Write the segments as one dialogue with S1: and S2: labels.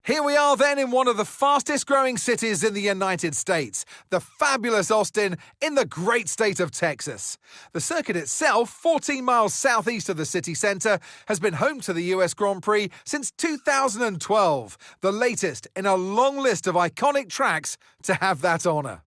S1: Here we are then in one of the fastest growing cities in the United States, the fabulous Austin in the great state of Texas. The circuit itself, 14 miles southeast of the city centre, has been home to the US Grand Prix since 2012, the latest in a long list of iconic tracks to have that honour.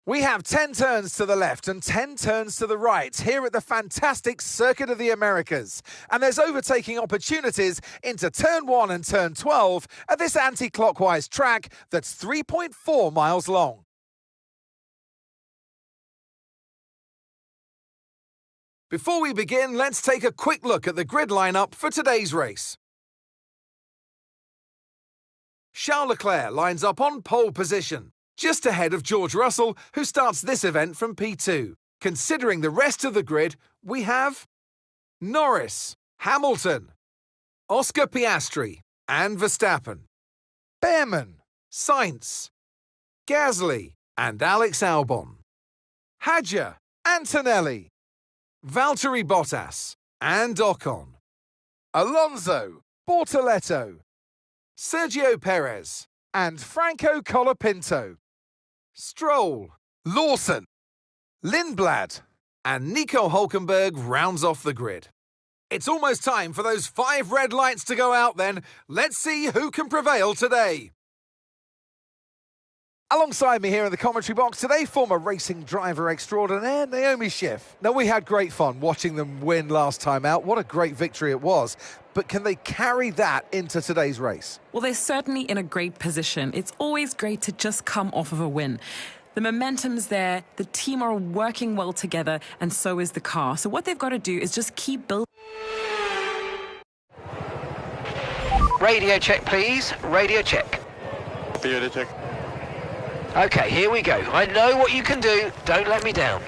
S1: We have 10 turns to the left and 10 turns to the right here at the fantastic Circuit of the Americas. And there's overtaking opportunities into Turn 1 and Turn 12 at this anti-clockwise track that's 3.4 miles long. Before we begin, let's take a quick look at the grid lineup for today's race. Charles Leclerc lines up on pole position, just ahead of George Russell, who starts this event from P2. Considering the rest of the grid, we have Norris, Hamilton, Oscar Piastri, and Verstappen, Bearman, Sainz, Gasly, and Alex Albon, Hadjar, Antonelli, Valtteri Bottas, and Ocon, Alonso, Bortoleto, Sergio Perez, and Franco Colapinto, Stroll, Lawson, Lindblad, and Nico Hülkenberg rounds off the grid. It's almost time for those 5 red lights to go out then. Let's see who can prevail today. Alongside me here in the commentary box today, former racing driver extraordinaire Naomi Schiff. Now, we had great fun watching them win last time out. What a great victory it was. But can they carry that into today's race?
S2: Well, they're certainly in a great position. It's always great to just come off of a win. The momentum's there, the team are working well together, and so is the car. So what they've got to do is just keep building.
S3: Radio check, please. Radio check.
S4: Radio check.
S3: Okay, here we go. I know what you can do. Don't let me down.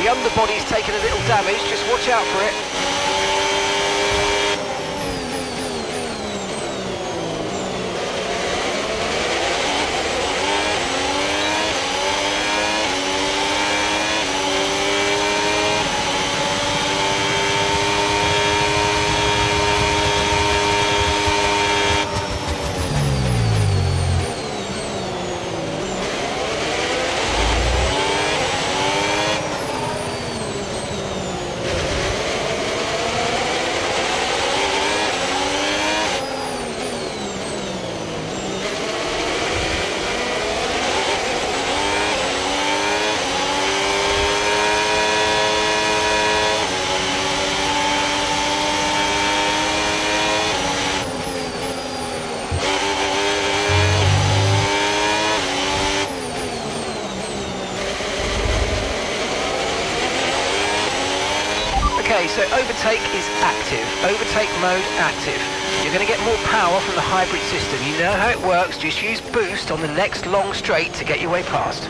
S3: The underbody's taken a little damage, just watch out for it. Okay, so overtake is active. Overtake mode active. You're going to get more power from the hybrid system. You know how it works. Just use boost on the next long straight to get your way past.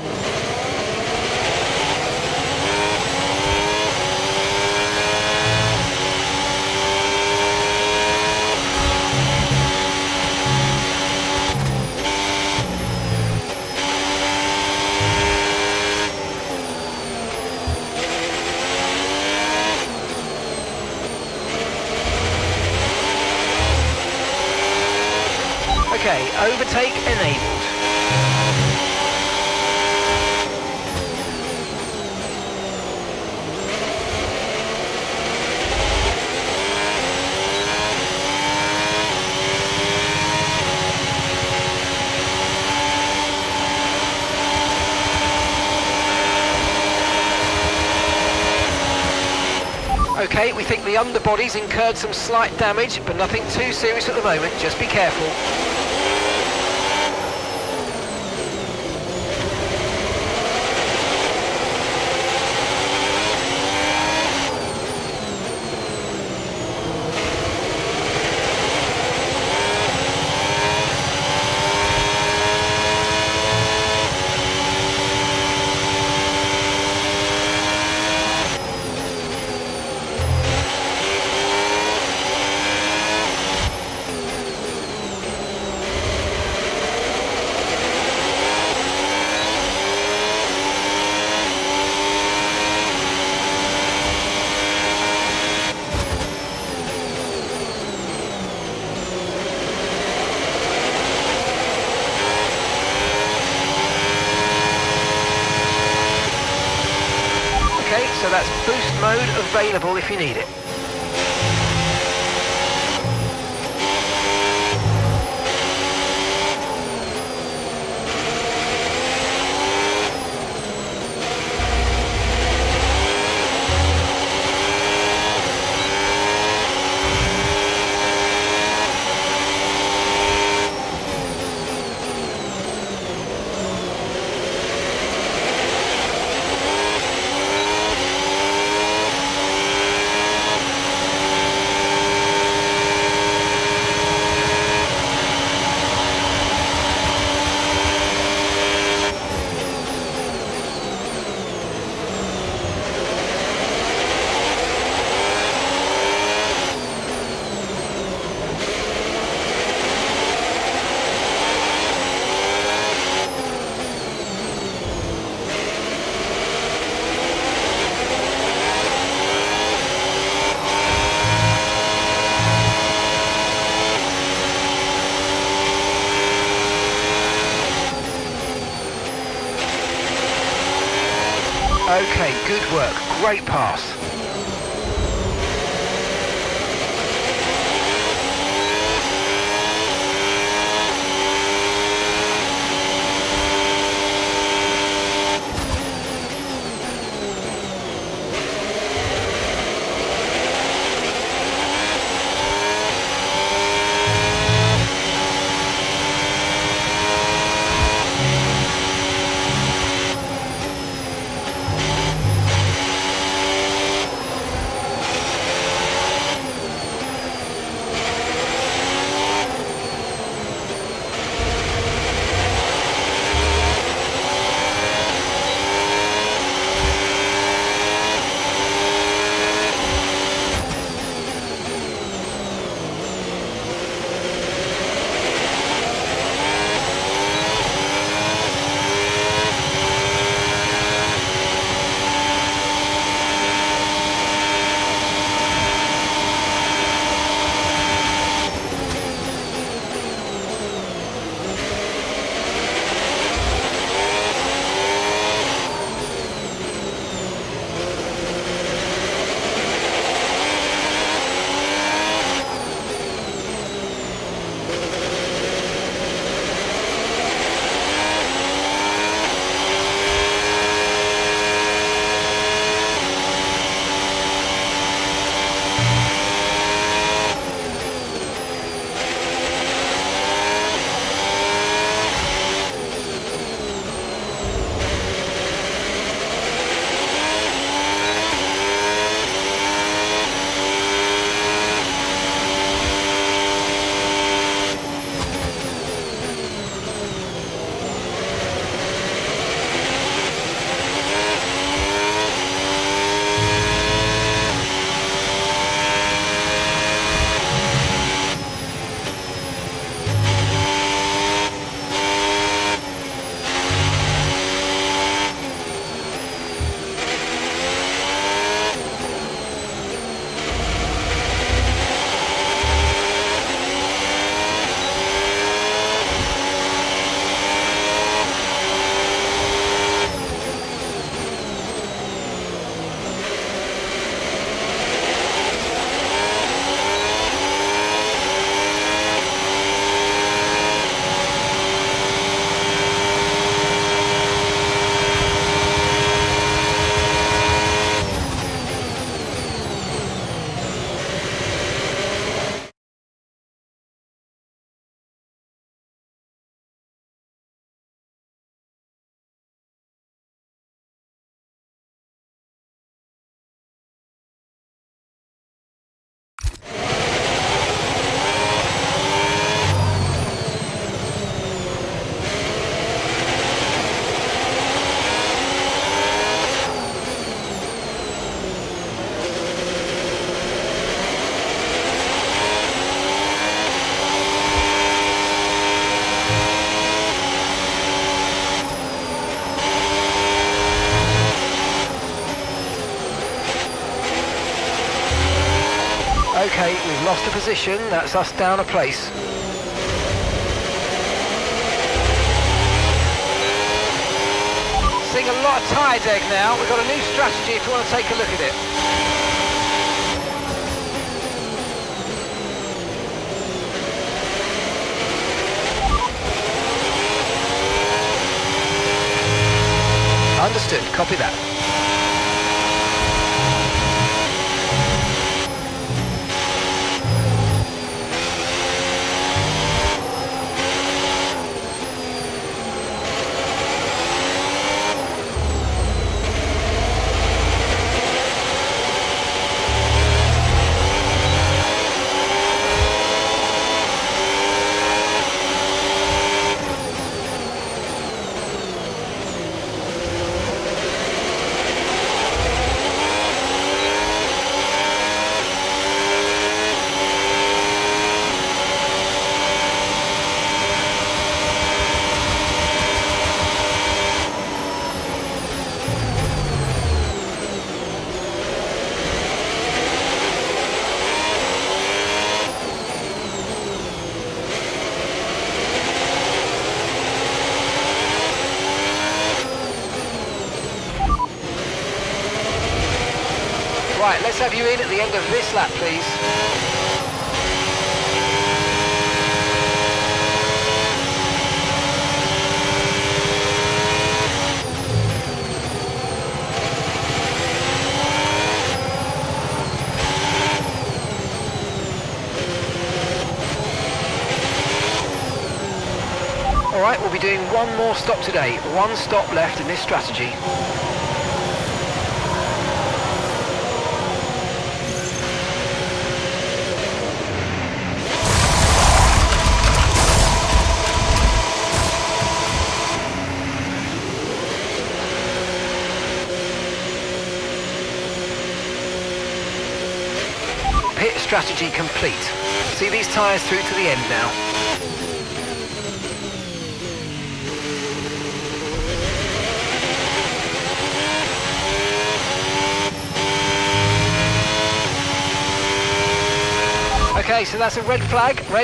S3: Okay, overtake enabled. Okay, we think the underbody's incurred some slight damage, but nothing too serious at the moment. Just be careful. Okay, so that's boost mode available if you need it. Okay, good work. Great pass. lost a position, that's us down a place. Seeing a lot of tyre deg now. We've got a new strategy if you want to take a look at it. Understood, copy that. Right, let's have you in at the end of this lap, please. Alright, we'll be doing one more stop today. One stop left in this strategy. Pit strategy complete. See these tyres through to the end now. Okay, so that's a red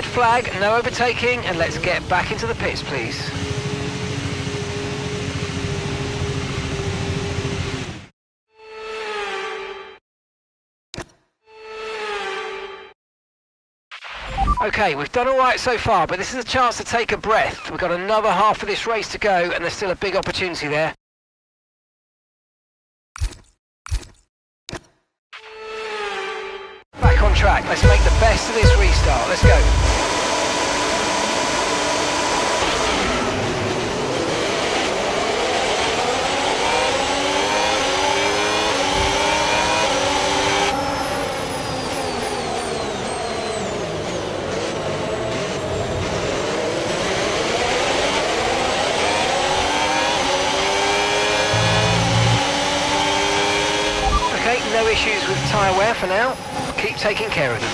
S3: flag, no overtaking, and let's get back into the pits, please. Okay, we've done all right so far, but this is a chance to take a breath. We've got another half of this race to go, and there's still a big opportunity there. Back on track. Let's make the best of this restart. Let's go. No issues with tyre wear for now. Keep taking care of them.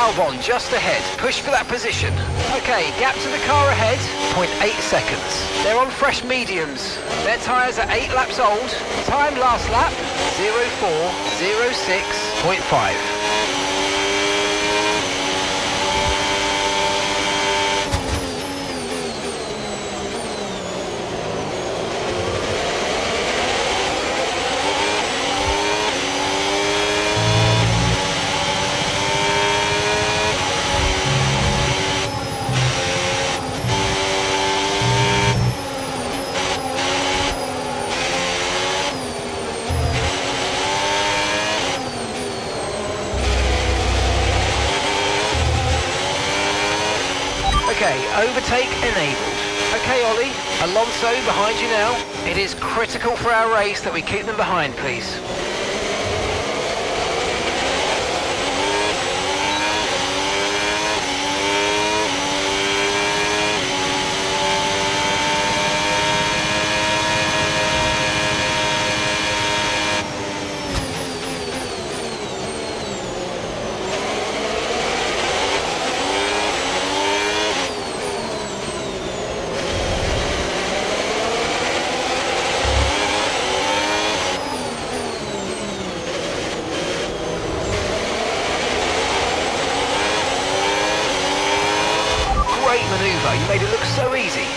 S3: Albon just ahead, push for that position. Okay, gap to the car ahead, 0.8 seconds. They're on fresh mediums. Their tyres are 8 laps old. Time last lap, 04:06.5. Okay, overtake enabled. Okay, Ollie, Alonso behind you now. It is critical for our race that we keep them behind, please. Great manoeuvre, you made it look so easy.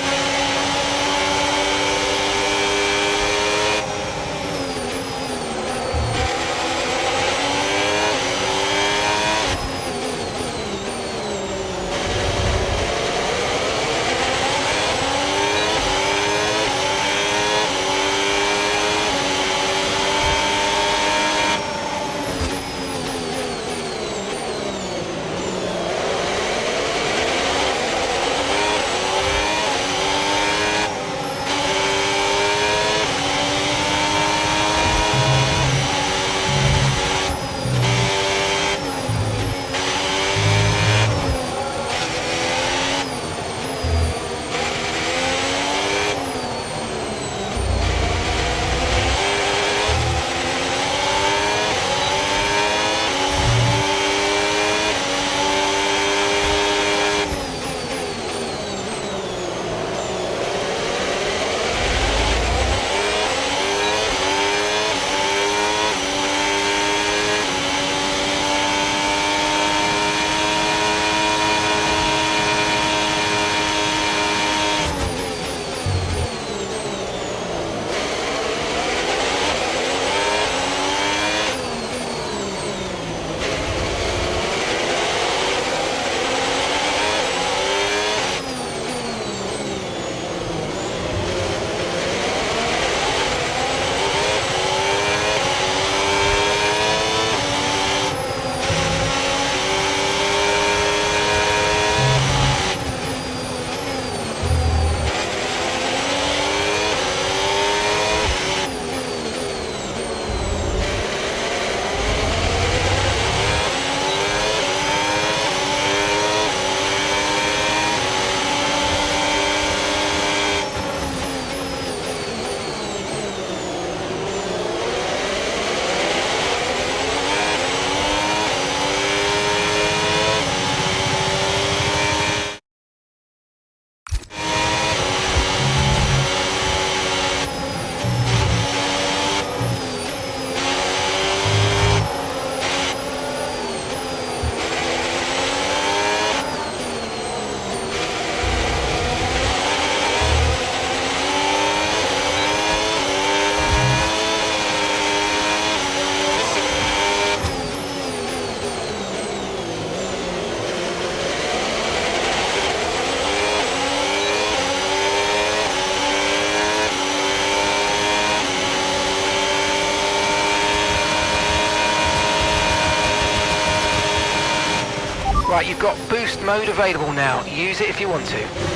S3: Right, you've got boost mode available now. Use it if you want to.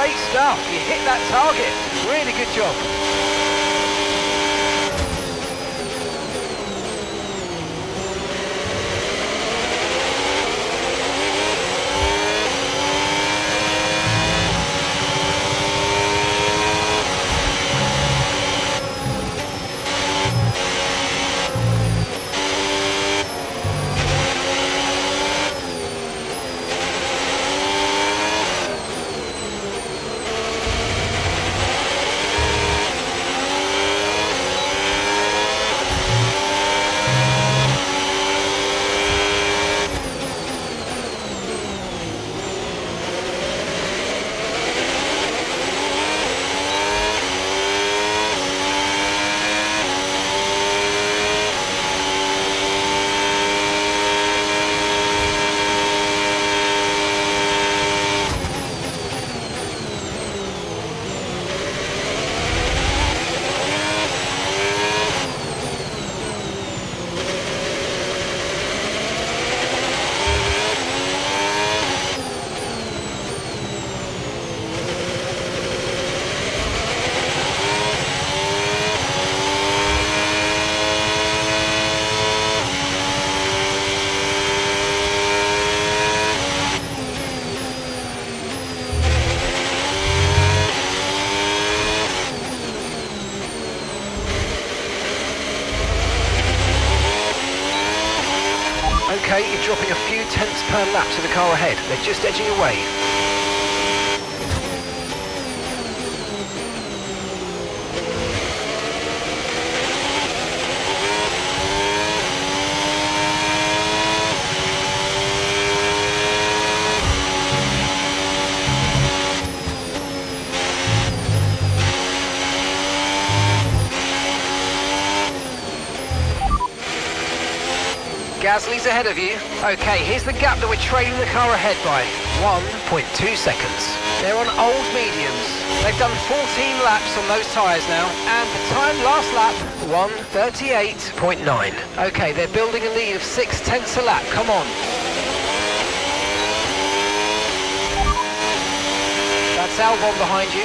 S3: Great stuff. You hit that target. Really good job. Okay, you're dropping a few tenths per lap to the car ahead. They're just edging away. Gasly's ahead of you. Okay, here's the gap that we're trailing the car ahead by. 1.2 seconds. They're on old mediums. They've done 14 laps on those tyres now, and the time last lap, 1:38.9. Okay, they're building a lead of 0.6 a lap. Come on. That's Albon behind you.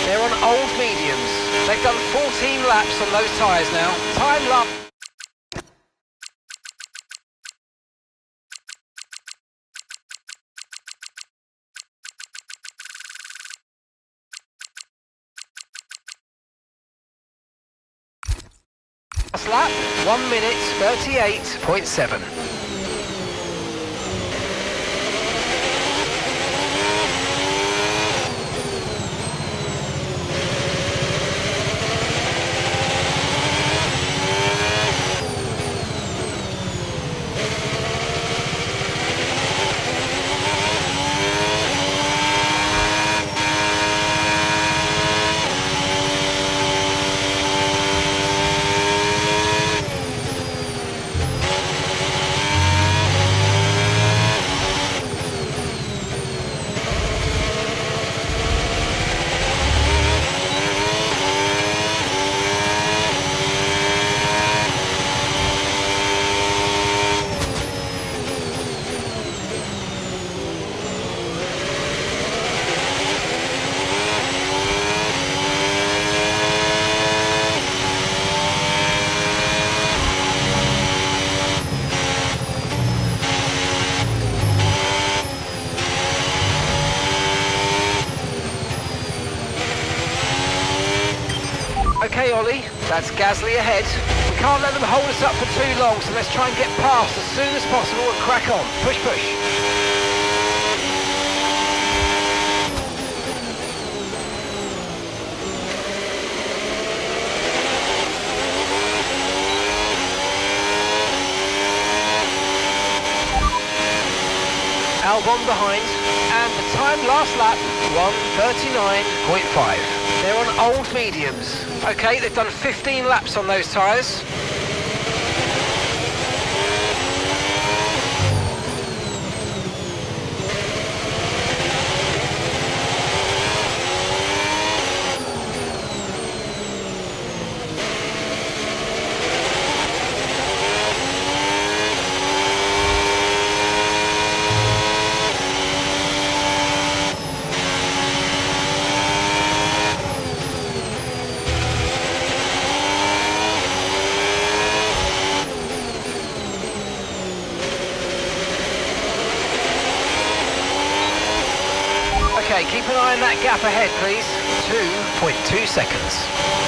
S3: They're on old mediums. They've done 14 laps on those tyres now. Time lap. Last lap, 1:38.7. Okay, Ollie, that's Gasly ahead. We can't let them hold us up for too long, so let's try and get past as soon as possible and crack on. Push, push. Albon behind, and the time last lap, 1:39.5. They're on old mediums. Okay, they've done 15 laps on those tyres. keep an eye on that gap ahead, please. 2.2 seconds.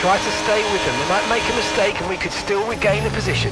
S3: Try to stay with them. They might make a mistake and we could still regain the position.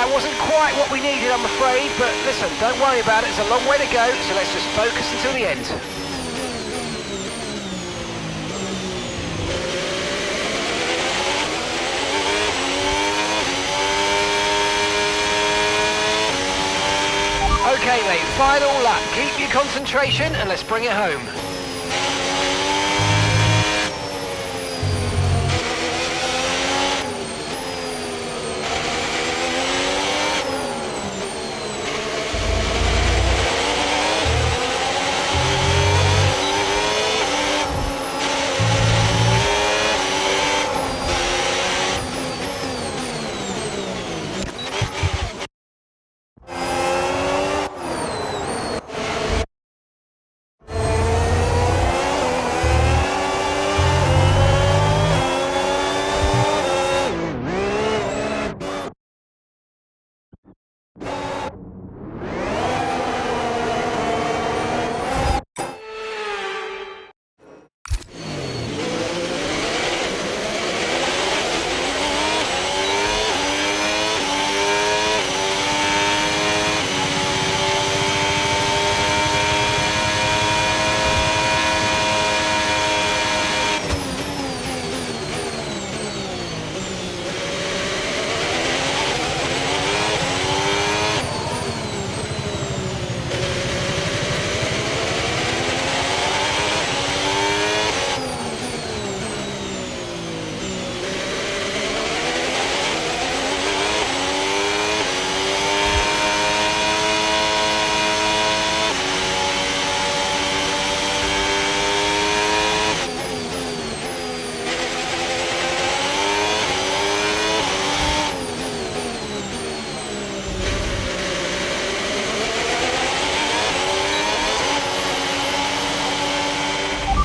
S3: That wasn't quite what we needed, I'm afraid, but listen, don't worry about it. It's a long way to go, so let's just focus until the end. Okay, mate, final lap. Keep your concentration and let's bring it home.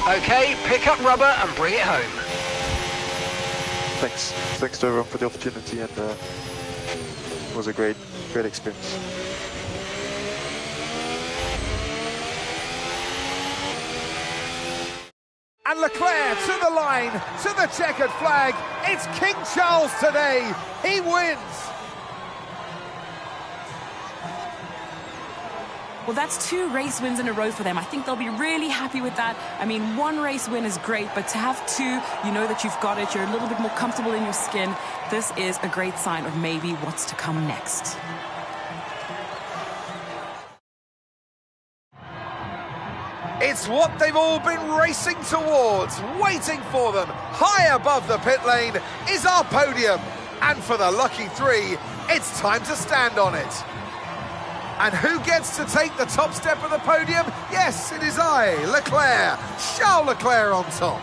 S3: Okay, pick up rubber and bring it home.
S4: Thanks to everyone for the opportunity, and it was a great experience.
S1: And Leclerc to the line, to the checkered flag. It's King Charles today. He wins.
S2: Well, that's 2 race wins in a row for them. I think they'll be really happy with that. I mean, 1 race win is great, but to have 2, you know that you've got it. You're a little bit more comfortable in your skin. This is a great sign of maybe what's to come next.
S1: It's what they've all been racing towards, waiting for them. High above the pit lane is our podium. And for the lucky 3, it's time to stand on it. And who gets to take the top step of the podium? Yes, it is I, Leclerc, Charles Leclerc on top.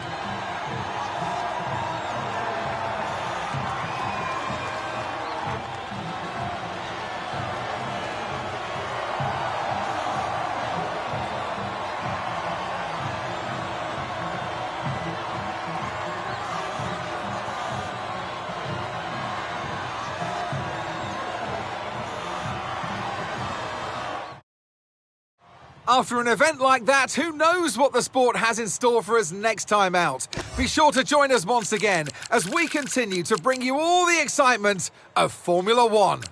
S1: After an event like that, who knows what the sport has in store for us next time out? Be sure to join us once again as we continue to bring you all the excitement of Formula One.